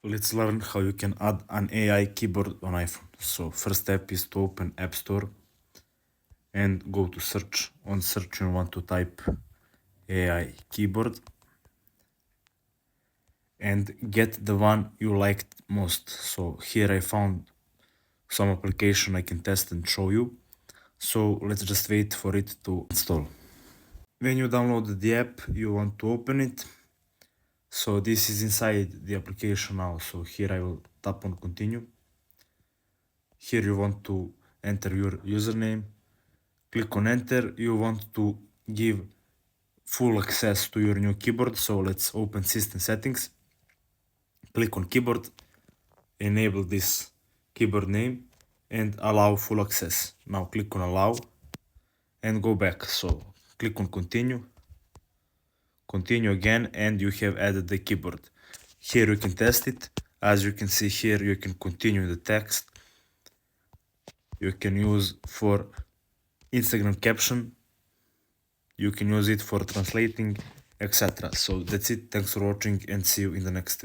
Let's learn how you can add an AI keyboard on iPhone. So first step is to open App Store and go to search. On search you want to type AI keyboard and get the one you liked most. So here I found some application I can test and show you. So let's just wait for it to install. When you download the app, you want to open it. So this is inside the application now. So here I will tap on continue. Here you want to enter your username. Click on enter. You want to give full access to your new keyboard. So let's open system settings. Click on keyboard. Enable this keyboard name and allow full access. Now click on allow and go back. So click on continue. Continue again and you have added the keyboard. Here you can test it. As you can see here, you can continue the text. You can use for Instagram caption. You can use it for translating, etc. So that's it. Thanks for watching and see you in the next video.